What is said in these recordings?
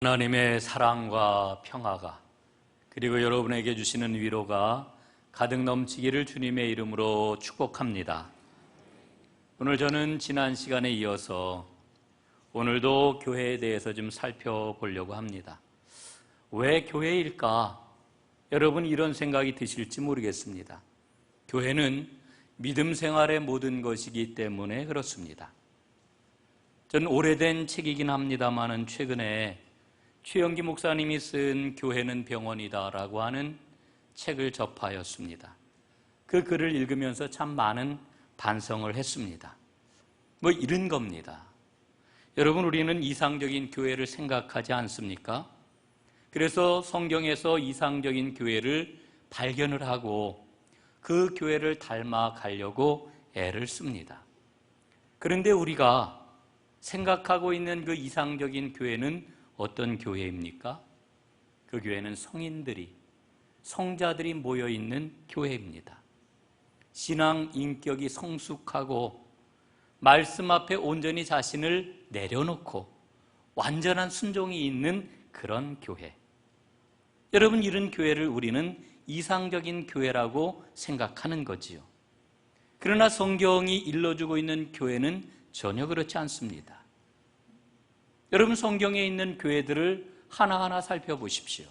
하나님의 사랑과 평화가 그리고 여러분에게 주시는 위로가 가득 넘치기를 주님의 이름으로 축복합니다. 오늘 저는 지난 시간에 이어서 오늘도 교회에 대해서 좀 살펴보려고 합니다. 왜 교회일까? 여러분 이런 생각이 드실지 모르겠습니다. 교회는 믿음 생활의 모든 것이기 때문에 그렇습니다. 전 오래된 책이긴 합니다만은 최근에 최영기 목사님이 쓴 교회는 병원이다 라고 하는 책을 접하였습니다. 그 글을 읽으면서 참 많은 반성을 했습니다. 이런 겁니다. 여러분, 우리는 이상적인 교회를 생각하지 않습니까? 그래서 성경에서 이상적인 교회를 발견을 하고 그 교회를 닮아가려고 애를 씁니다. 그런데 우리가 생각하고 있는 그 이상적인 교회는 어떤 교회입니까? 그 교회는 성자들이 모여있는 교회입니다. 신앙 인격이 성숙하고 말씀 앞에 온전히 자신을 내려놓고 완전한 순종이 있는 그런 교회. 여러분, 이런 교회를 우리는 이상적인 교회라고 생각하는 거지요. 그러나 성경이 일러주고 있는 교회는 전혀 그렇지 않습니다. 여러분, 성경에 있는 교회들을 하나하나 살펴보십시오.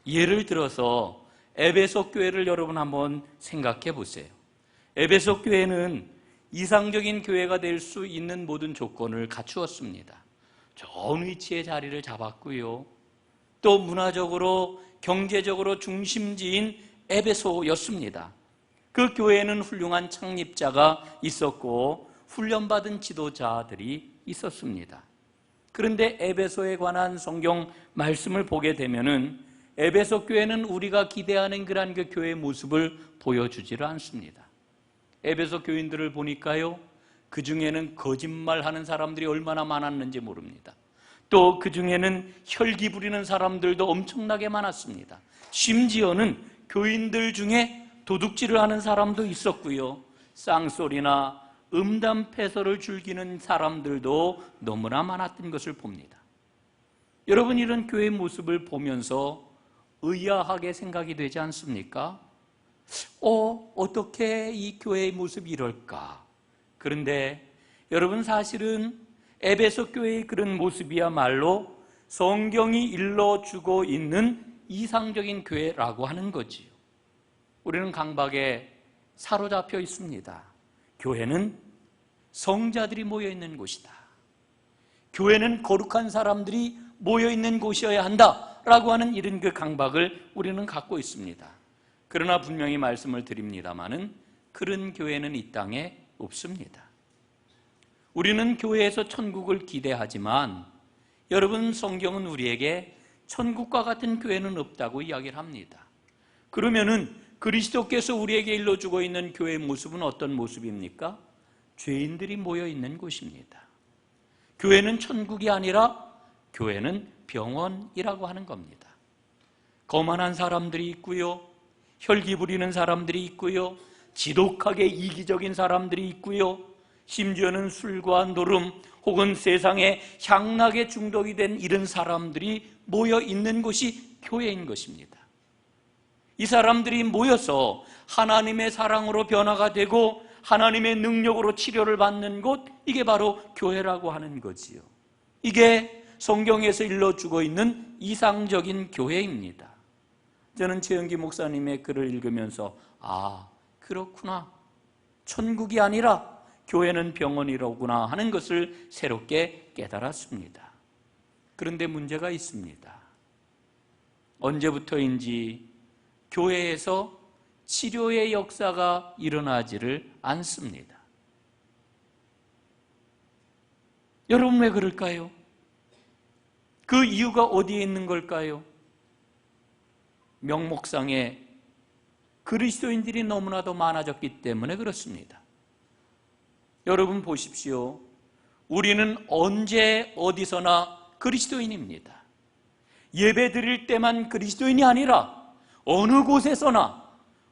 예를 들어서 에베소 교회를 여러분 한번 생각해 보세요. 에베소 교회는 이상적인 교회가 될 수 있는 모든 조건을 갖추었습니다. 좋은 위치에 자리를 잡았고요. 또 문화적으로, 경제적으로 중심지인 에베소였습니다. 그 교회에는 훌륭한 창립자가 있었고 훈련받은 지도자들이 있었습니다. 그런데 에베소에 관한 성경 말씀을 보게 되면은 에베소 교회는 우리가 기대하는 그런 그 교회의 모습을 보여주지를 않습니다. 에베소 교인들을 보니까요, 그 중에는 거짓말하는 사람들이 얼마나 많았는지 모릅니다. 또 그 중에는 혈기 부리는 사람들도 엄청나게 많았습니다. 심지어는 교인들 중에 도둑질을 하는 사람도 있었고요, 쌍소리나 음담패설을 즐기는 사람들도 너무나 많았던 것을 봅니다. 여러분, 이런 교회의 모습을 보면서 의아하게 생각이 되지 않습니까? 어떻게 이 교회의 모습이 이럴까? 그런데 여러분, 사실은 에베소 교회의 그런 모습이야말로 성경이 일러주고 있는 이상적인 교회라고 하는 거지요. 우리는 강박에 사로잡혀 있습니다. 교회는 성자들이 모여있는 곳이다. 교회는 거룩한 사람들이 모여있는 곳이어야 한다라고 하는 이런 그 강박을 우리는 갖고 있습니다. 그러나 분명히 말씀을 드립니다마는 그런 교회는 이 땅에 없습니다. 우리는 교회에서 천국을 기대하지만 여러분, 성경은 우리에게 천국과 같은 교회는 없다고 이야기를 합니다. 그러면은 그리스도께서 우리에게 일러주고 있는 교회의 모습은 어떤 모습입니까? 죄인들이 모여있는 곳입니다. 교회는 천국이 아니라 교회는 병원이라고 하는 겁니다. 거만한 사람들이 있고요, 혈기 부리는 사람들이 있고요, 지독하게 이기적인 사람들이 있고요, 심지어는 술과 노름 혹은 세상의 향락에 중독이 된 이런 사람들이 모여있는 곳이 교회인 것입니다. 이 사람들이 모여서 하나님의 사랑으로 변화가 되고 하나님의 능력으로 치료를 받는 곳, 이게 바로 교회라고 하는 거지요. 이게 성경에서 일러주고 있는 이상적인 교회입니다. 저는 최영기 목사님의 글을 읽으면서 그렇구나, 천국이 아니라 교회는 병원이로구나 하는 것을 새롭게 깨달았습니다. 그런데 문제가 있습니다. 언제부터인지 교회에서 치료의 역사가 일어나지를 않습니다. 여러분, 왜 그럴까요? 그 이유가 어디에 있는 걸까요? 명목상에 그리스도인들이 너무나도 많아졌기 때문에 그렇습니다. 여러분 보십시오. 우리는 언제 어디서나 그리스도인입니다. 예배 드릴 때만 그리스도인이 아니라 어느 곳에서나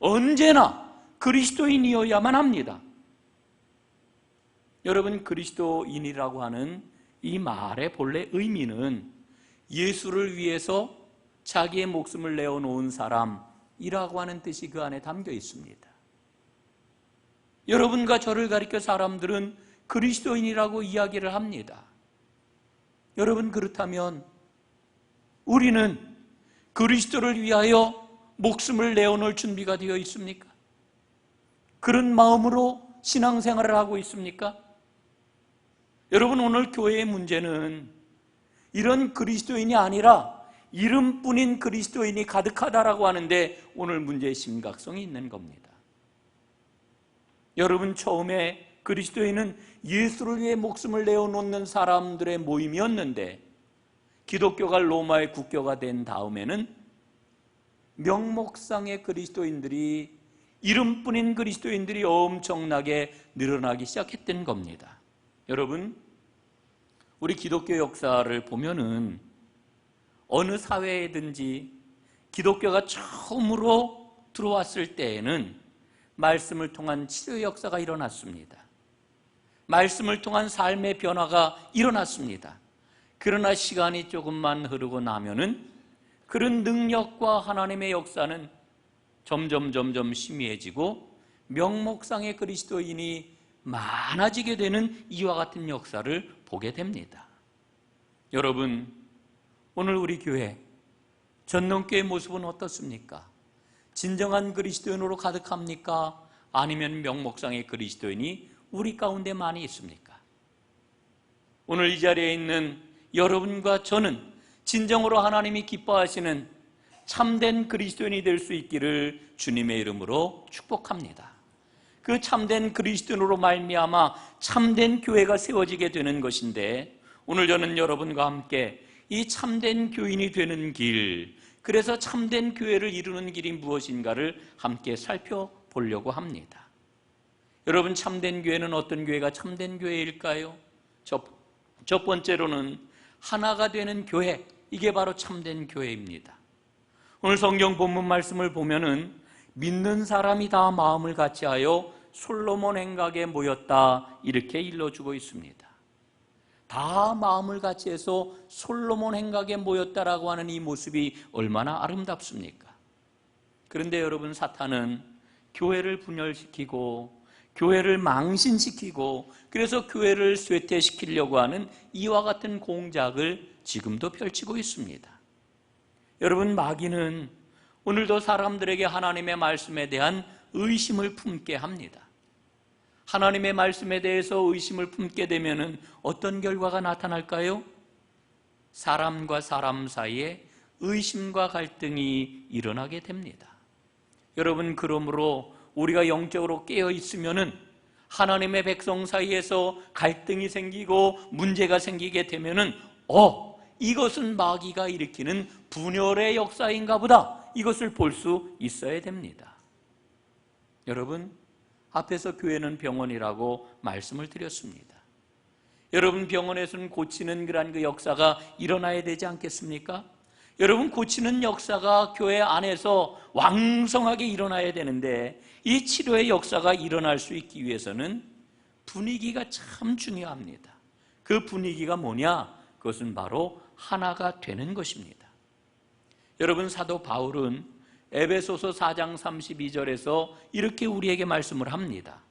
언제나 그리스도인이어야만 합니다. 여러분, 그리스도인이라고 하는 이 말의 본래 의미는 예수를 위해서 자기의 목숨을 내어놓은 사람이라고 하는 뜻이 그 안에 담겨 있습니다. 여러분과 저를 가리켜 사람들은 그리스도인이라고 이야기를 합니다. 여러분, 그렇다면 우리는 그리스도를 위하여 목숨을 내어놓을 준비가 되어 있습니까? 그런 마음으로 신앙생활을 하고 있습니까? 여러분, 오늘 교회의 문제는 이런 그리스도인이 아니라 이름뿐인 그리스도인이 가득하다라고 하는데 오늘 문제의 심각성이 있는 겁니다. 여러분, 처음에 그리스도인은 예수를 위해 목숨을 내어놓는 사람들의 모임이었는데 기독교가 로마의 국교가 된 다음에는 명목상의 그리스도인들이, 이름뿐인 그리스도인들이 엄청나게 늘어나기 시작했던 겁니다. 여러분, 우리 기독교 역사를 보면은 어느 사회에든지 기독교가 처음으로 들어왔을 때에는 말씀을 통한 치료 역사가 일어났습니다. 말씀을 통한 삶의 변화가 일어났습니다. 그러나 시간이 조금만 흐르고 나면은 그런 능력과 하나님의 역사는 점점 희미해지고 명목상의 그리스도인이 많아지게 되는 이와 같은 역사를 보게 됩니다. 여러분, 오늘 우리 교회 전농교의 모습은 어떻습니까? 진정한 그리스도인으로 가득합니까? 아니면 명목상의 그리스도인이 우리 가운데 많이 있습니까? 오늘 이 자리에 있는 여러분과 저는 진정으로 하나님이 기뻐하시는 참된 그리스도인이 될 수 있기를 주님의 이름으로 축복합니다. 그 참된 그리스도인으로 말미암아 참된 교회가 세워지게 되는 것인데, 오늘 저는 여러분과 함께 이 참된 교인이 되는 길, 그래서 참된 교회를 이루는 길이 무엇인가를 함께 살펴보려고 합니다. 여러분, 참된 교회는 어떤 교회가 참된 교회일까요? 첫 번째로는 하나가 되는 교회, 이게 바로 참된 교회입니다. 오늘 성경 본문 말씀을 보면은 믿는 사람이 다 마음을 같이하여 솔로몬 행각에 모였다, 이렇게 일러주고 있습니다. 다 마음을 같이해서 솔로몬 행각에 모였다라고 하는 이 모습이 얼마나 아름답습니까? 그런데 여러분, 사탄은 교회를 분열시키고 교회를 망신시키고 그래서 교회를 쇠퇴시키려고 하는 이와 같은 공작을 지금도 펼치고 있습니다. 여러분, 마귀는 오늘도 사람들에게 하나님의 말씀에 대한 의심을 품게 합니다. 하나님의 말씀에 대해서 의심을 품게 되면 어떤 결과가 나타날까요? 사람과 사람 사이에 의심과 갈등이 일어나게 됩니다. 여러분, 그러므로 우리가 영적으로 깨어 있으면은 하나님의 백성 사이에서 갈등이 생기고 문제가 생기게 되면은 이것은 마귀가 일으키는 분열의 역사인가 보다, 이것을 볼 수 있어야 됩니다. 여러분, 앞에서 교회는 병원이라고 말씀을 드렸습니다. 여러분, 병원에서는 고치는 그 역사가 일어나야 되지 않겠습니까? 여러분, 고치는 역사가 교회 안에서 왕성하게 일어나야 되는데, 이 치료의 역사가 일어날 수 있기 위해서는 분위기가 참 중요합니다. 그 분위기가 뭐냐? 그것은 바로 하나가 되는 것입니다. 여러분, 사도 바울은 에베소서 4장 32절에서 이렇게 우리에게 말씀을 합니다.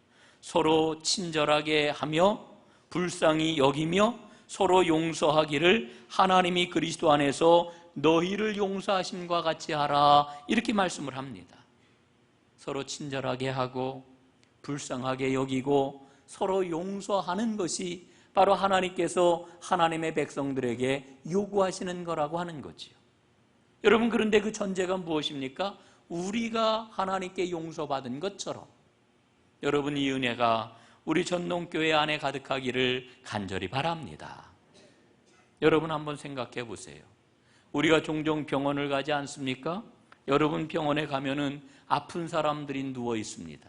서로 친절하게 하며 불쌍히 여기며 서로 용서하기를 하나님이 그리스도 안에서 너희를 용서하심과 같이 하라, 이렇게 말씀을 합니다. 서로 친절하게 하고 불쌍하게 여기고 서로 용서하는 것이 바로 하나님께서 하나님의 백성들에게 요구하시는 거라고 하는 거지요. 여러분, 그런데 그 전제가 무엇입니까? 우리가 하나님께 용서받은 것처럼 여러분, 이 은혜가 우리 전농교회 안에 가득하기를 간절히 바랍니다. 여러분, 한번 생각해 보세요. 우리가 종종 병원을 가지 않습니까? 여러분, 병원에 가면은 아픈 사람들이 누워 있습니다.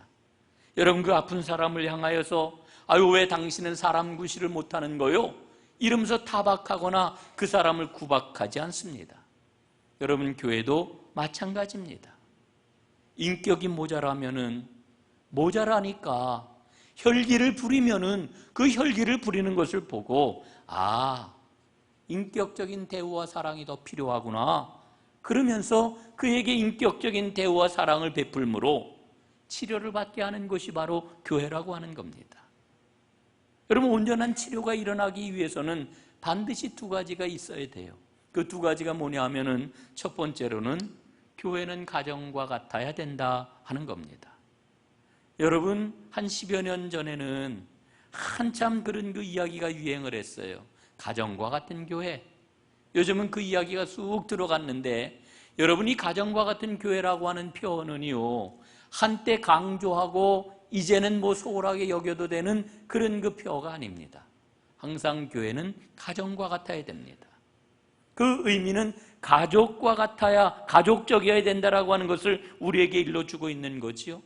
여러분, 그 아픈 사람을 향하여서 왜 당신은 사람 구실을 못하는 거요? 이러면서 타박하거나 그 사람을 구박하지 않습니다. 여러분, 교회도 마찬가지입니다. 인격이 모자라니까 혈기를 부리면은 그 혈기를 부리는 것을 보고 인격적인 대우와 사랑이 더 필요하구나. 그러면서 그에게 인격적인 대우와 사랑을 베풀므로 치료를 받게 하는 것이 바로 교회라고 하는 겁니다. 여러분, 온전한 치료가 일어나기 위해서는 반드시 두 가지가 있어야 돼요. 그 두 가지가 뭐냐 하면은 첫 번째로는 교회는 가정과 같아야 된다 하는 겁니다. 여러분, 한 10여 년 전에는 한참 그런 그 이야기가 유행을 했어요. 가정과 같은 교회. 요즘은 그 이야기가 쑥 들어갔는데, 여러분이 가정과 같은 교회라고 하는 표현은요, 한때 강조하고 이제는 뭐 소홀하게 여겨도 되는 그런 그 표어가 아닙니다. 항상 교회는 가정과 같아야 됩니다. 그 의미는 가족과 같아야, 가족적이어야 된다라고 하는 것을 우리에게 일러주고 있는 거지요.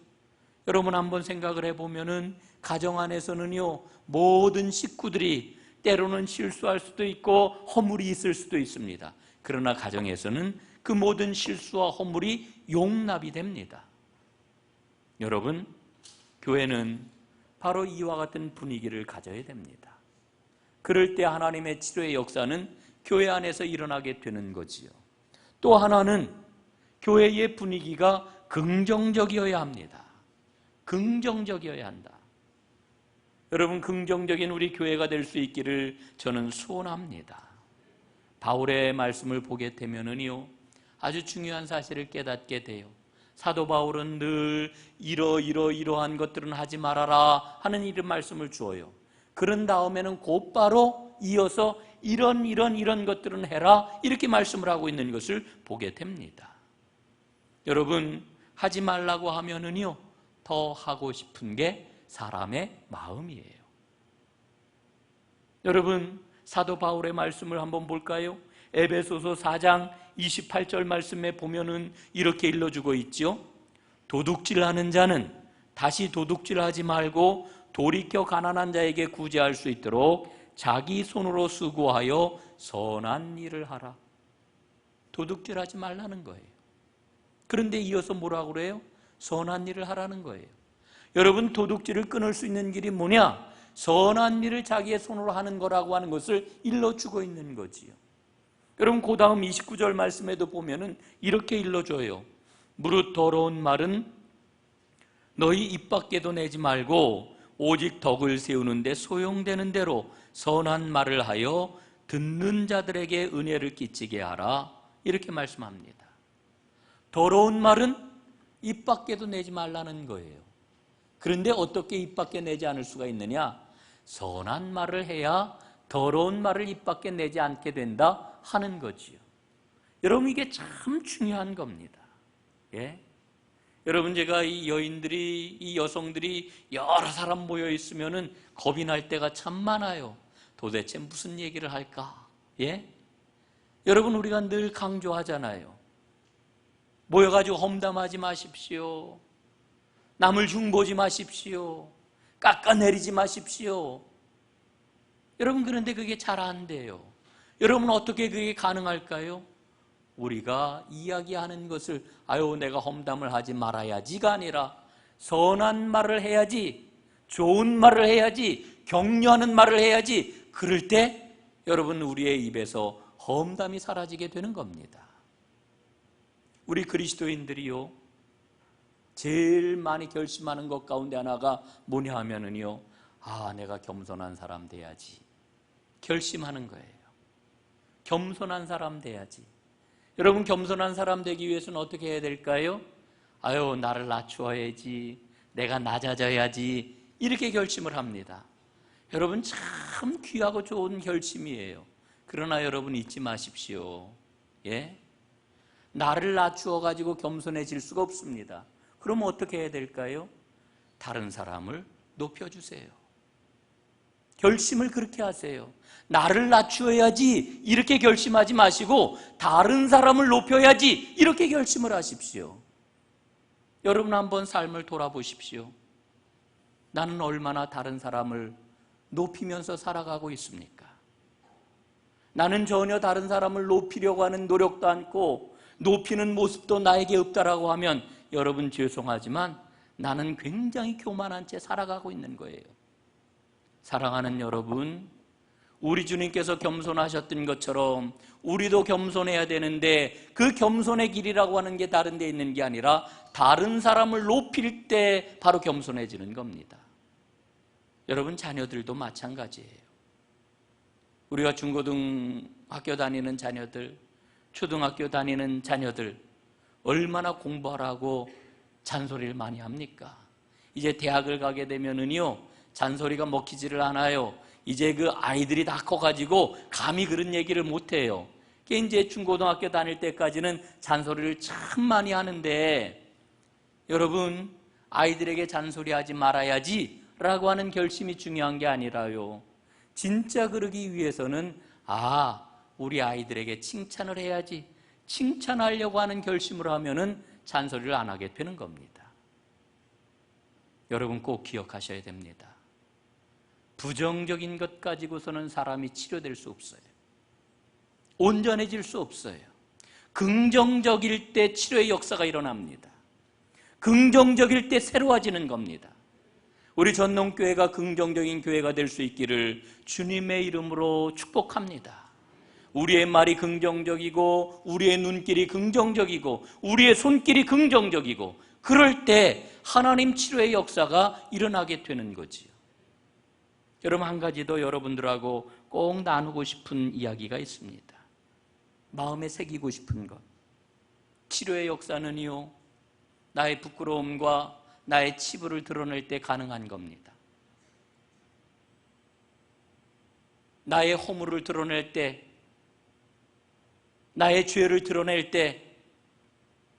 여러분, 한번 생각을 해보면은 가정 안에서는요, 모든 식구들이 때로는 실수할 수도 있고 허물이 있을 수도 있습니다. 그러나 가정에서는 그 모든 실수와 허물이 용납이 됩니다. 여러분, 교회는 바로 이와 같은 분위기를 가져야 됩니다. 그럴 때 하나님의 치료의 역사는 교회 안에서 일어나게 되는 거지요. 또 하나는 교회의 분위기가 긍정적이어야 합니다. 긍정적이어야 한다. 여러분, 긍정적인 우리 교회가 될 수 있기를 저는 소원합니다. 바울의 말씀을 보게 되면은요, 아주 중요한 사실을 깨닫게 돼요. 사도 바울은 늘 이러한 것들은 하지 말아라 하는 이런 말씀을 주어요. 그런 다음에는 곧바로 이어서 이런 것들은 해라 이렇게 말씀을 하고 있는 것을 보게 됩니다. 여러분, 하지 말라고 하면은요, 더 하고 싶은 게 사람의 마음이에요. 여러분, 사도 바울의 말씀을 한번 볼까요? 에베소서 4장 28절 말씀에 보면은 이렇게 일러주고 있죠. 도둑질하는 자는 다시 도둑질하지 말고 돌이켜 가난한 자에게 구제할 수 있도록 자기 손으로 수고하여 선한 일을 하라. 도둑질하지 말라는 거예요. 그런데 이어서 뭐라고 그래요? 선한 일을 하라는 거예요. 여러분, 도둑질을 끊을 수 있는 길이 뭐냐? 선한 일을 자기의 손으로 하는 거라고 하는 것을 일러주고 있는 거지요. 여러분, 그 다음 29절 말씀에도 보면은 이렇게 일러줘요. 무릇 더러운 말은 너희 입 밖에도 내지 말고 오직 덕을 세우는데 소용되는 대로 선한 말을 하여 듣는 자들에게 은혜를 끼치게 하라. 이렇게 말씀합니다. 더러운 말은 입 밖에도 내지 말라는 거예요. 그런데 어떻게 입 밖에 내지 않을 수가 있느냐? 선한 말을 해야 더러운 말을 입 밖에 내지 않게 된다 하는 거지요. 여러분, 이게 참 중요한 겁니다. 예? 여러분, 제가 이 여인들이, 이 여성들이 여러 사람 모여 있으면은 겁이 날 때가 참 많아요. 도대체 무슨 얘기를 할까? 예? 여러분, 우리가 늘 강조하잖아요. 모여가지고 험담하지 마십시오. 남을 흉보지 마십시오. 깎아내리지 마십시오. 여러분, 그런데 그게 잘 안 돼요. 여러분, 어떻게 그게 가능할까요? 우리가 이야기하는 것을 아유, 내가 험담을 하지 말아야지가 아니라 선한 말을 해야지, 좋은 말을 해야지, 격려하는 말을 해야지. 그럴 때 여러분, 우리의 입에서 험담이 사라지게 되는 겁니다. 우리 그리스도인들이요, 제일 많이 결심하는 것 가운데 하나가 뭐냐 하면은요, 내가 겸손한 사람 돼야지. 결심하는 거예요. 겸손한 사람 돼야지. 여러분, 겸손한 사람 되기 위해서는 어떻게 해야 될까요? 나를 낮추어야지, 내가 낮아져야지, 이렇게 결심을 합니다. 여러분, 참 귀하고 좋은 결심이에요. 그러나 여러분, 잊지 마십시오. 예? 나를 낮추어 가지고 겸손해질 수가 없습니다. 그럼 어떻게 해야 될까요? 다른 사람을 높여주세요. 결심을 그렇게 하세요. 나를 낮추어야지 이렇게 결심하지 마시고 다른 사람을 높여야지 이렇게 결심을 하십시오. 여러분, 한번 삶을 돌아보십시오. 나는 얼마나 다른 사람을 높이면서 살아가고 있습니까? 나는 전혀 다른 사람을 높이려고 하는 노력도 않고 높이는 모습도 나에게 없다라고 하면 여러분, 죄송하지만 나는 굉장히 교만한 채 살아가고 있는 거예요. 사랑하는 여러분, 우리 주님께서 겸손하셨던 것처럼 우리도 겸손해야 되는데, 그 겸손의 길이라고 하는 게 다른 데 있는 게 아니라 다른 사람을 높일 때 바로 겸손해지는 겁니다. 여러분, 자녀들도 마찬가지예요. 우리가 중고등학교 다니는 자녀들, 초등학교 다니는 자녀들 얼마나 공부하라고 잔소리를 많이 합니까? 이제 대학을 가게 되면은요, 잔소리가 먹히지를 않아요. 이제 그 아이들이 다 커가지고 감히 그런 얘기를 못해요. 이제 중고등학교 다닐 때까지는 잔소리를 참 많이 하는데, 여러분, 아이들에게 잔소리하지 말아야지 라고 하는 결심이 중요한 게 아니라요, 진짜 그러기 위해서는 우리 아이들에게 칭찬을 해야지, 칭찬하려고 하는 결심을 하면은 잔소리를 안 하게 되는 겁니다. 여러분, 꼭 기억하셔야 됩니다. 부정적인 것 가지고서는 사람이 치료될 수 없어요. 온전해질 수 없어요. 긍정적일 때 치료의 역사가 일어납니다. 긍정적일 때 새로워지는 겁니다. 우리 전농교회가 긍정적인 교회가 될 수 있기를 주님의 이름으로 축복합니다. 우리의 말이 긍정적이고, 우리의 눈길이 긍정적이고, 우리의 손길이 긍정적이고, 그럴 때 하나님 치료의 역사가 일어나게 되는 거지요. 여러분, 한 가지 더 여러분들하고 꼭 나누고 싶은 이야기가 있습니다. 마음에 새기고 싶은 것. 치료의 역사는요, 나의 부끄러움과 나의 치부를 드러낼 때 가능한 겁니다. 나의 허물을 드러낼 때, 나의 죄를 드러낼 때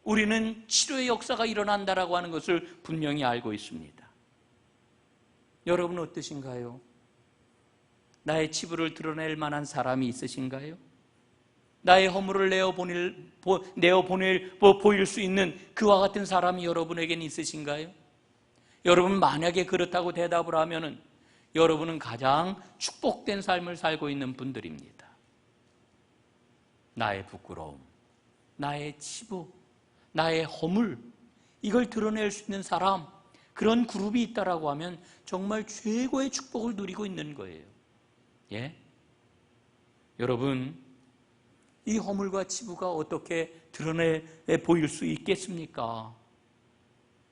우리는 치료의 역사가 일어난다라고 하는 것을 분명히 알고 있습니다. 여러분, 어떠신가요? 나의 치부를 드러낼 만한 사람이 있으신가요? 나의 허물을 보일 수 있는 그와 같은 사람이 여러분에게는 있으신가요? 여러분, 만약에 그렇다고 대답을 하면은 여러분은 가장 축복된 삶을 살고 있는 분들입니다. 나의 부끄러움, 나의 치부, 나의 허물, 이걸 드러낼 수 있는 사람, 그런 그룹이 있다라고 하면 정말 최고의 축복을 누리고 있는 거예요. 예? 여러분, 이 허물과 치부가 어떻게 드러내 보일 수 있겠습니까?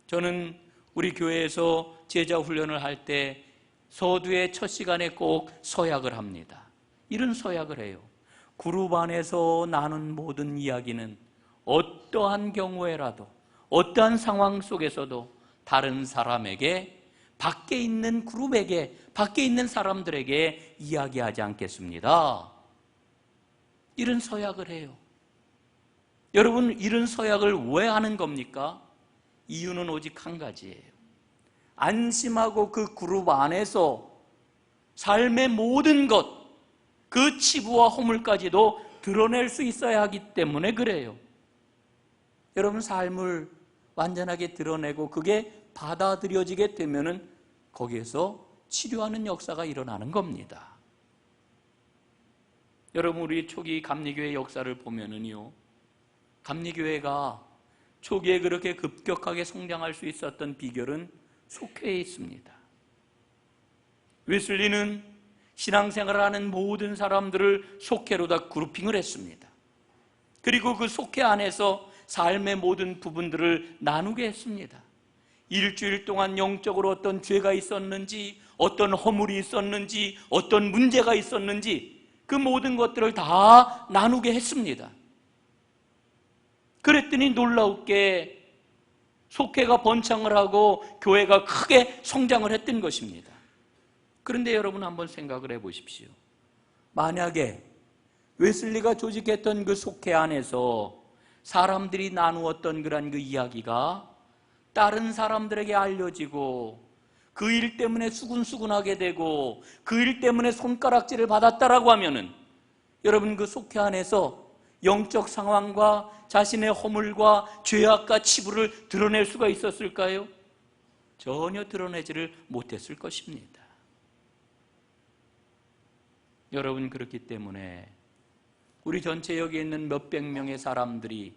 저는 우리 교회에서 제자 훈련을 할 때 서두의 첫 시간에 꼭 서약을 합니다. 이런 서약을 해요. 그룹 안에서 나눈 모든 이야기는 어떠한 경우에라도, 어떠한 상황 속에서도 다른 사람에게, 밖에 있는 그룹에게, 밖에 있는 사람들에게 이야기하지 않겠습니다. 이런 서약을 해요. 여러분, 이런 서약을 왜 하는 겁니까? 이유는 오직 한 가지예요. 안심하고 그 그룹 안에서 삶의 모든 것, 그 치부와 허물까지도 드러낼 수 있어야 하기 때문에 그래요. 여러분, 삶을 완전하게 드러내고 그게 받아들여지게 되면은 거기에서 치료하는 역사가 일어나는 겁니다. 여러분, 우리 초기 감리교회 역사를 보면은요, 감리교회가 초기에 그렇게 급격하게 성장할 수 있었던 비결은 속회에 있습니다. 웨슬리는 신앙생활을 하는 모든 사람들을 속회로 다 그룹핑을 했습니다. 그리고 그 속회 안에서 삶의 모든 부분들을 나누게 했습니다. 일주일 동안 영적으로 어떤 죄가 있었는지, 어떤 허물이 있었는지, 어떤 문제가 있었는지 그 모든 것들을 다 나누게 했습니다. 그랬더니 놀라웠게 속회가 번창을 하고 교회가 크게 성장을 했던 것입니다. 그런데 여러분, 한번 생각을 해보십시오. 만약에 웨슬리가 조직했던 그 속회 안에서 사람들이 나누었던 그런 그 이야기가 다른 사람들에게 알려지고 그 일 때문에 수군수군하게 되고 그 일 때문에 손가락질을 받았다라고 하면은 여러분, 그 속회 안에서 영적 상황과 자신의 허물과 죄악과 치부를 드러낼 수가 있었을까요? 전혀 드러내지를 못했을 것입니다. 여러분, 그렇기 때문에 우리 전체 여기 있는 몇백 명의 사람들이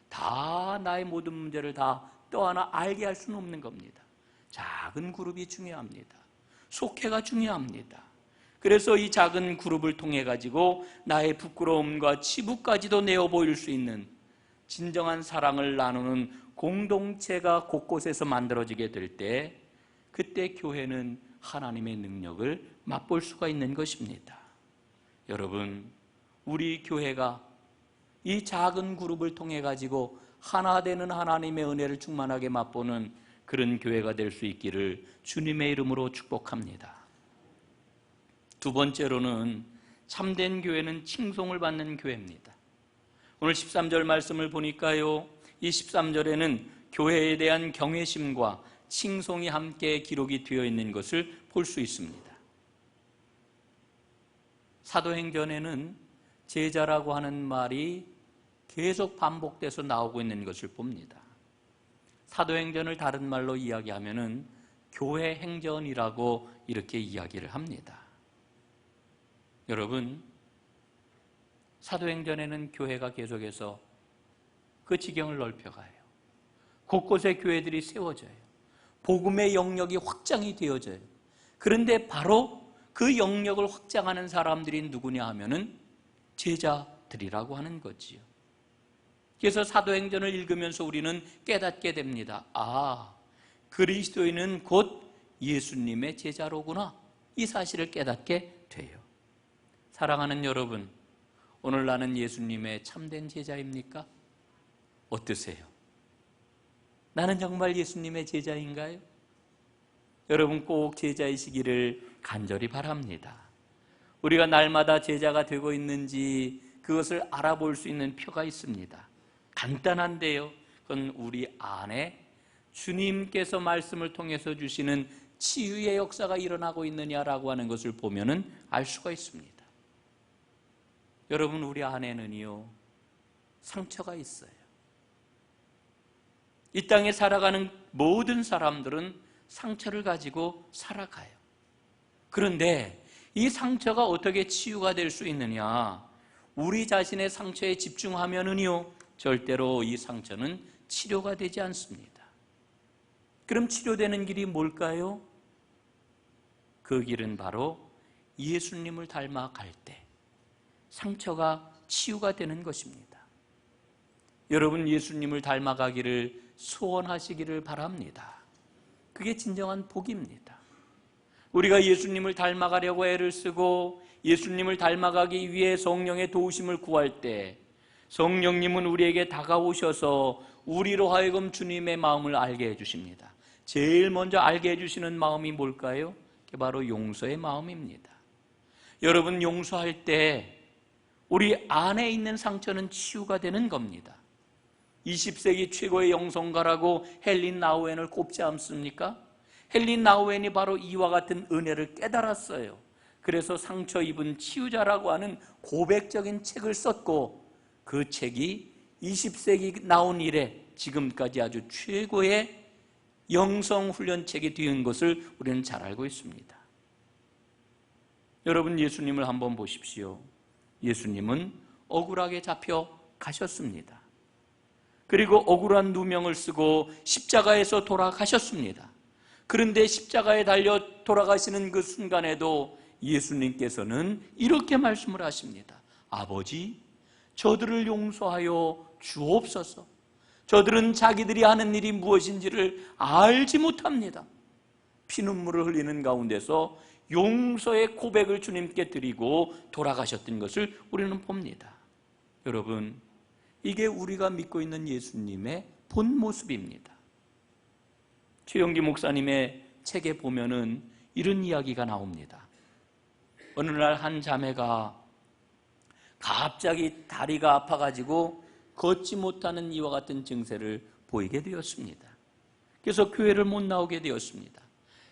다 나의 모든 문제를 다 떠안아 알게 할 수는 없는 겁니다. 작은 그룹이 중요합니다. 속회가 중요합니다. 그래서 이 작은 그룹을 통해 가지고 나의 부끄러움과 치부까지도 내어 보일 수 있는 진정한 사랑을 나누는 공동체가 곳곳에서 만들어지게 될 때, 그때 교회는 하나님의 능력을 맛볼 수가 있는 것입니다. 여러분, 우리 교회가 이 작은 그룹을 통해 가지고 하나 되는 하나님의 은혜를 충만하게 맛보는 그런 교회가 될 수 있기를 주님의 이름으로 축복합니다. 두 번째로는 참된 교회는 칭송을 받는 교회입니다. 오늘 13절 말씀을 보니까요, 이 13절에는 교회에 대한 경외심과 칭송이 함께 기록이 되어 있는 것을 볼 수 있습니다. 사도행전에는 제자라고 하는 말이 계속 반복돼서 나오고 있는 것을 봅니다. 사도행전을 다른 말로 이야기하면은 교회 행전이라고 이렇게 이야기를 합니다. 여러분, 사도행전에는 교회가 계속해서 그 지경을 넓혀가요. 곳곳에 교회들이 세워져요. 복음의 영역이 확장이 되어져요. 그런데 바로 그 영역을 확장하는 사람들이 누구냐 하면은 제자들이라고 하는 거지요. 그래서 사도행전을 읽으면서 우리는 깨닫게 됩니다. 아, 그리스도인은 곧 예수님의 제자로구나. 이 사실을 깨닫게 돼요. 사랑하는 여러분, 오늘 나는 예수님의 참된 제자입니까? 어떠세요? 나는 정말 예수님의 제자인가요? 여러분 꼭 제자이시기를 간절히 바랍니다. 우리가 날마다 제자가 되고 있는지 그것을 알아볼 수 있는 표가 있습니다. 간단한데요, 그건 우리 안에 주님께서 말씀을 통해서 주시는 치유의 역사가 일어나고 있느냐라고 하는 것을 보면은 알 수가 있습니다. 여러분, 우리 안에는요, 상처가 있어요. 이 땅에 살아가는 모든 사람들은 상처를 가지고 살아가요. 그런데 이 상처가 어떻게 치유가 될 수 있느냐? 우리 자신의 상처에 집중하면은요, 절대로 이 상처는 치료가 되지 않습니다. 그럼 치료되는 길이 뭘까요? 그 길은 바로 예수님을 닮아갈 때 상처가 치유가 되는 것입니다. 여러분, 예수님을 닮아가기를 소원하시기를 바랍니다. 그게 진정한 복입니다. 우리가 예수님을 닮아가려고 애를 쓰고 예수님을 닮아가기 위해 성령의 도우심을 구할 때 성령님은 우리에게 다가오셔서 우리로 하여금 주님의 마음을 알게 해주십니다. 제일 먼저 알게 해주시는 마음이 뭘까요? 그게 바로 용서의 마음입니다. 여러분, 용서할 때 우리 안에 있는 상처는 치유가 되는 겁니다. 20세기 최고의 영성가라고 헬린 나우엔을 꼽지 않습니까? 헬린 나우엔이 바로 이와 같은 은혜를 깨달았어요. 그래서 상처 입은 치유자라고 하는 고백적인 책을 썼고, 그 책이 20세기 나온 이래 지금까지 아주 최고의 영성훈련책이 되는 것을 우리는 잘 알고 있습니다. 여러분, 예수님을 한번 보십시오. 예수님은 억울하게 잡혀 가셨습니다. 그리고 억울한 누명을 쓰고 십자가에서 돌아가셨습니다. 그런데 십자가에 달려 돌아가시는 그 순간에도 예수님께서는 이렇게 말씀을 하십니다. 아버지, 저들을 용서하여 주옵소서. 저들은 자기들이 하는 일이 무엇인지를 알지 못합니다. 피눈물을 흘리는 가운데서 용서의 고백을 주님께 드리고 돌아가셨던 것을 우리는 봅니다. 여러분, 이게 우리가 믿고 있는 예수님의 본 모습입니다. 최영기 목사님의 책에 보면은 이런 이야기가 나옵니다. 어느 날 한 자매가 갑자기 다리가 아파가지고 걷지 못하는 이와 같은 증세를 보이게 되었습니다. 그래서 교회를 못 나오게 되었습니다.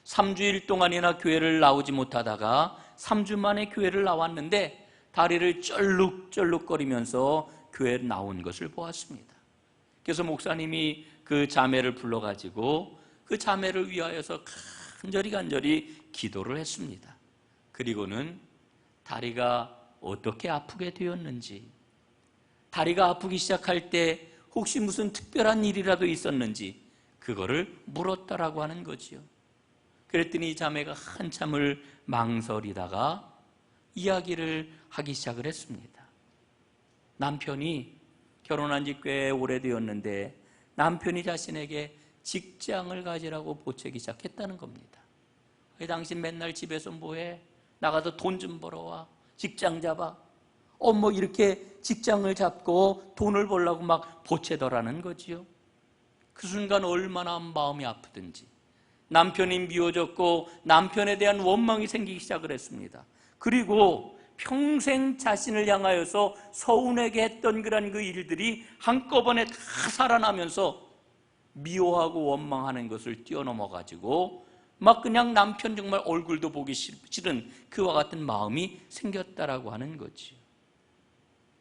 3주일 동안이나 교회를 나오지 못하다가 3주 만에 교회를 나왔는데 다리를 쩔룩쩔룩거리면서 교회에 나온 것을 보았습니다. 그래서 목사님이 그 자매를 불러가지고 그 자매를 위하여서 간절히 기도를 했습니다. 그리고는 다리가 어떻게 아프게 되었는지, 다리가 아프기 시작할 때 혹시 무슨 특별한 일이라도 있었는지 그거를 물었다라고 하는 거지요. 그랬더니 이 자매가 한참을 망설이다가 이야기를 하기 시작을 했습니다. 남편이 결혼한 지 꽤 오래되었는데 남편이 자신에게 직장을 가지라고 보채기 시작했다는 겁니다. 당신 맨날 집에서 뭐해? 나가서 돈 좀 벌어와. 직장 잡아. 뭐 이렇게 직장을 잡고 돈을 벌려고 막 보채더라는 거지요. 그 순간 얼마나 마음이 아프든지 남편이 미워졌고 남편에 대한 원망이 생기기 시작을 했습니다. 그리고 평생 자신을 향하여서 서운하게 했던 그런 그 일들이 한꺼번에 다 살아나면서 미워하고 원망하는 것을 뛰어넘어가지고 막 그냥 남편 정말 얼굴도 보기 싫은 그와 같은 마음이 생겼다라고 하는 거지.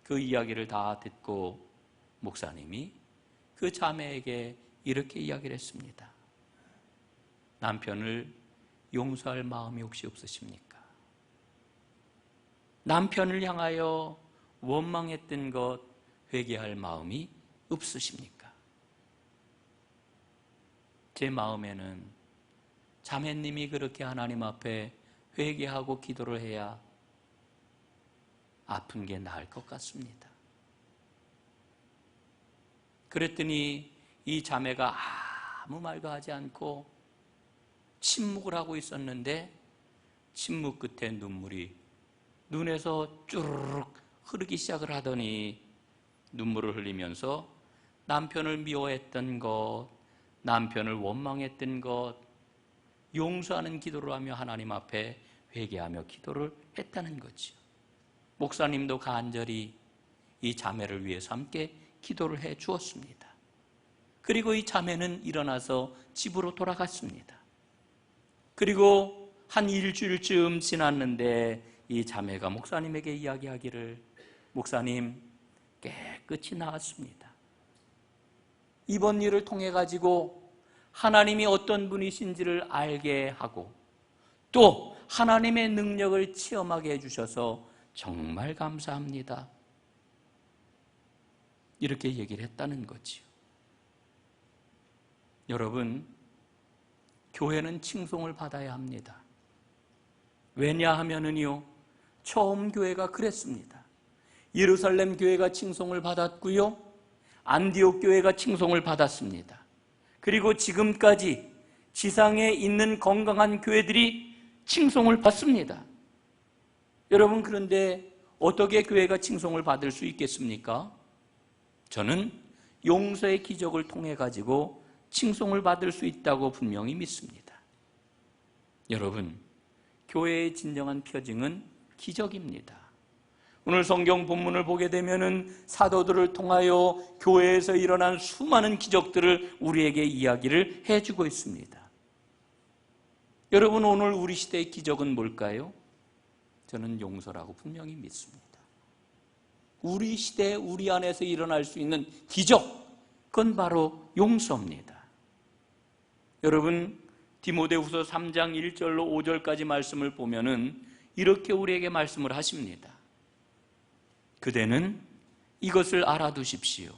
그 이야기를 다 듣고 목사님이 그 자매에게 이렇게 이야기를 했습니다. 남편을 용서할 마음이 혹시 없으십니까? 남편을 향하여 원망했던 것 회개할 마음이 없으십니까? 제 마음에는 자매님이 그렇게 하나님 앞에 회개하고 기도를 해야 아픈 게 나을 것 같습니다. 그랬더니 이 자매가 아무 말도 하지 않고 침묵을 하고 있었는데 침묵 끝에 눈물이 눈에서 쭈르륵 흐르기 시작을 하더니 눈물을 흘리면서 남편을 미워했던 것, 남편을 원망했던 것 용서하는 기도를 하며 하나님 앞에 회개하며 기도를 했다는 거죠. 목사님도 간절히 이 자매를 위해서 함께 기도를 해 주었습니다. 그리고 이 자매는 일어나서 집으로 돌아갔습니다. 그리고 한 일주일쯤 지났는데 이 자매가 목사님에게 이야기하기를 목사님 깨끗이 나았습니다. 이번 일을 통해 가지고 하나님이 어떤 분이신지를 알게 하고 또 하나님의 능력을 체험하게 해주셔서 정말 감사합니다. 이렇게 얘기를 했다는 거지요. 여러분, 교회는 칭송을 받아야 합니다. 왜냐하면은요, 처음 교회가 그랬습니다. 예루살렘 교회가 칭송을 받았고요, 안디옥 교회가 칭송을 받았습니다. 그리고 지금까지 지상에 있는 건강한 교회들이 칭송을 받습니다. 여러분, 그런데 어떻게 교회가 칭송을 받을 수 있겠습니까? 저는 용서의 기적을 통해 가지고 칭송을 받을 수 있다고 분명히 믿습니다. 여러분, 교회의 진정한 표징은 기적입니다. 오늘 성경 본문을 보게 되면은 사도들을 통하여 교회에서 일어난 수많은 기적들을 우리에게 이야기를 해주고 있습니다. 여러분, 오늘 우리 시대의 기적은 뭘까요? 저는 용서라고 분명히 믿습니다. 우리 시대, 우리 안에서 일어날 수 있는 기적, 그건 바로 용서입니다. 여러분, 디모데후서 3장 1절로 5절까지 말씀을 보면은 이렇게 우리에게 말씀을 하십니다. 그대는 이것을 알아두십시오.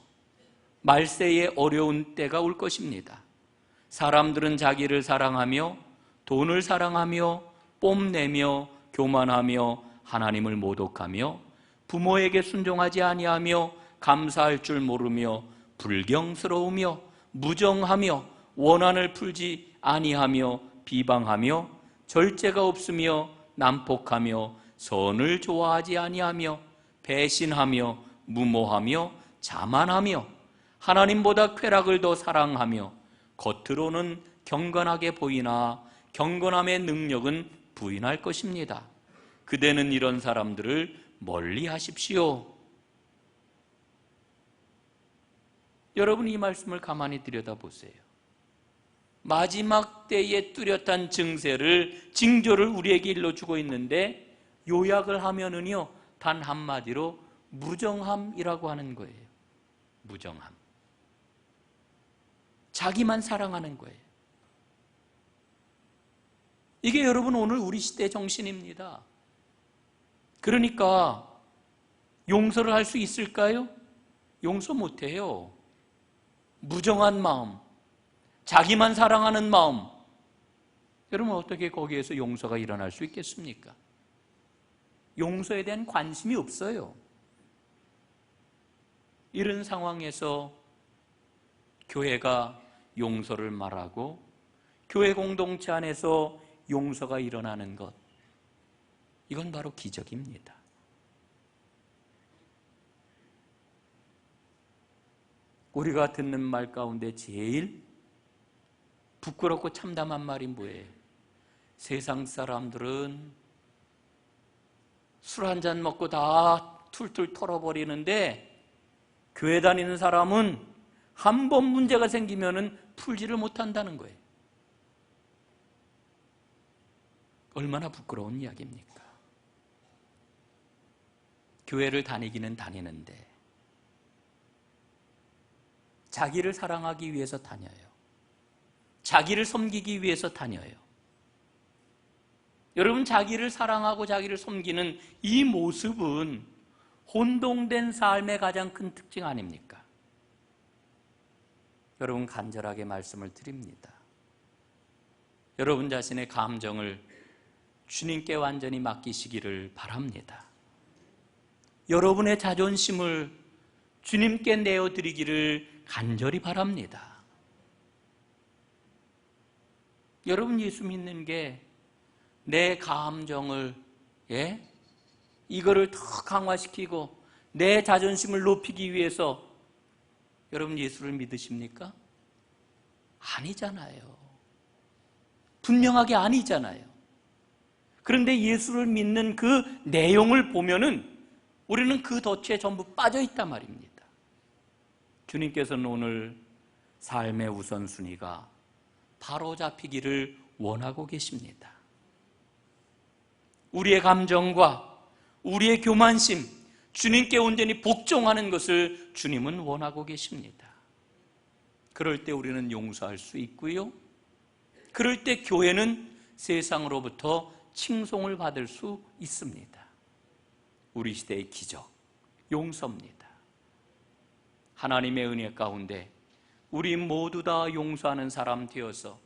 말세에 어려운 때가 올 것입니다. 사람들은 자기를 사랑하며 돈을 사랑하며 뽐내며 교만하며 하나님을 모독하며 부모에게 순종하지 아니하며 감사할 줄 모르며 불경스러우며 무정하며 원한을 풀지 아니하며 비방하며 절제가 없으며 난폭하며 선을 좋아하지 아니하며 배신하며 무모하며 자만하며 하나님보다 쾌락을 더 사랑하며 겉으로는 경건하게 보이나 경건함의 능력은 부인할 것입니다. 그대는 이런 사람들을 멀리 하십시오. 여러분, 이 말씀을 가만히 들여다보세요. 마지막 때에 뚜렷한 징조를 우리에게 일러주고 있는데 요약을 하면은요, 단 한마디로 무정함이라고 하는 거예요. 무정함. 자기만 사랑하는 거예요. 이게 여러분 오늘 우리 시대의 정신입니다. 그러니까 용서를 할 수 있을까요? 용서 못해요. 무정한 마음, 자기만 사랑하는 마음, 여러분 어떻게 거기에서 용서가 일어날 수 있겠습니까? 용서에 대한 관심이 없어요. 이런 상황에서 교회가 용서를 말하고 교회 공동체 안에서 용서가 일어나는 것, 이건 바로 기적입니다. 우리가 듣는 말 가운데 제일 부끄럽고 참담한 말이 뭐예요? 세상 사람들은 술 한 잔 먹고 다 툴툴 털어버리는데 교회 다니는 사람은 한 번 문제가 생기면은 풀지를 못한다는 거예요. 얼마나 부끄러운 이야기입니까? 교회를 다니기는 다니는데 자기를 사랑하기 위해서 다녀요. 자기를 섬기기 위해서 다녀요. 여러분, 자기를 사랑하고 자기를 섬기는 이 모습은 혼동된 삶의 가장 큰 특징 아닙니까? 여러분, 간절하게 말씀을 드립니다. 여러분 자신의 감정을 주님께 완전히 맡기시기를 바랍니다. 여러분의 자존심을 주님께 내어드리기를 간절히 바랍니다. 여러분, 예수 믿는 게 내 감정을 이거를 더 강화시키고 내 자존심을 높이기 위해서 여러분 예수를 믿으십니까? 아니잖아요. 분명하게 아니잖아요. 그런데 예수를 믿는 그 내용을 보면은 우리는 그 덫에 전부 빠져 있단 말입니다. 주님께서는 오늘 삶의 우선순위가 바로 잡히기를 원하고 계십니다. 우리의 감정과 우리의 교만심, 주님께 온전히 복종하는 것을 주님은 원하고 계십니다. 그럴 때 우리는 용서할 수 있고요. 그럴 때 교회는 세상으로부터 칭송을 받을 수 있습니다. 우리 시대의 기적, 용서입니다. 하나님의 은혜 가운데 우리 모두 다 용서하는 사람 되어서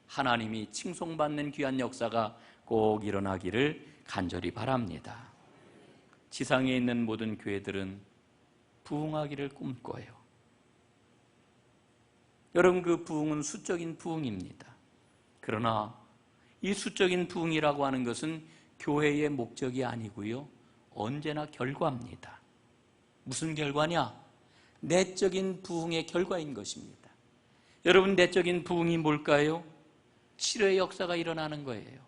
하나님이 칭송받는 귀한 역사가 꼭 일어나기를 간절히 바랍니다. 지상에 있는 모든 교회들은 부흥하기를 꿈꿔요. 여러분, 그 부흥은 수적인 부흥입니다. 그러나 이 수적인 부흥이라고 하는 것은 교회의 목적이 아니고요, 언제나 결과입니다. 무슨 결과냐? 내적인 부흥의 결과인 것입니다. 여러분, 내적인 부흥이 뭘까요? 치료의 역사가 일어나는 거예요.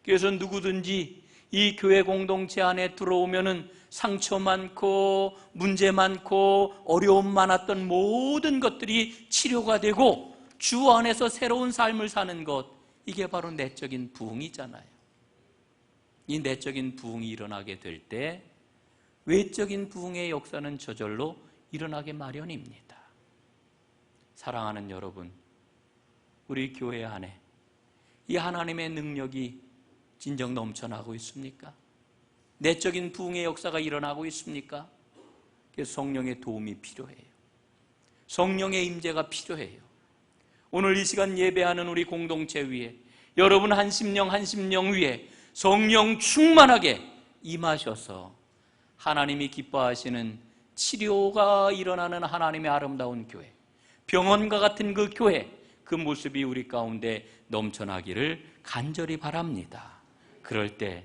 그래서 누구든지 이 교회 공동체 안에 들어오면은 상처 많고 문제 많고 어려움 많았던 모든 것들이 치료가 되고 주 안에서 새로운 삶을 사는 것, 이게 바로 내적인 부흥이잖아요. 이 내적인 부흥이 일어나게 될 때 외적인 부흥의 역사는 저절로 일어나게 마련입니다. 사랑하는 여러분, 우리 교회 안에 이 하나님의 능력이 진정 넘쳐나고 있습니까? 내적인 부흥의 역사가 일어나고 있습니까? 그래서 성령의 도움이 필요해요. 성령의 임재가 필요해요. 오늘 이 시간 예배하는 우리 공동체 위에, 여러분 한 심령 한 심령 위에 성령 충만하게 임하셔서 하나님이 기뻐하시는 치료가 일어나는 하나님의 아름다운 교회, 병원과 같은 그 교회, 그 모습이 우리 가운데 넘쳐나기를 간절히 바랍니다. 그럴 때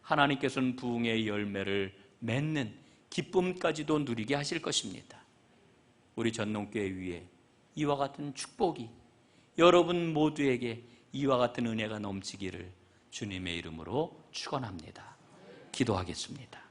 하나님께서는 부흥의 열매를 맺는 기쁨까지도 누리게 하실 것입니다. 우리 전농교회 위에 이와 같은 축복이, 여러분 모두에게 이와 같은 은혜가 넘치기를 주님의 이름으로 축원합니다. 기도하겠습니다.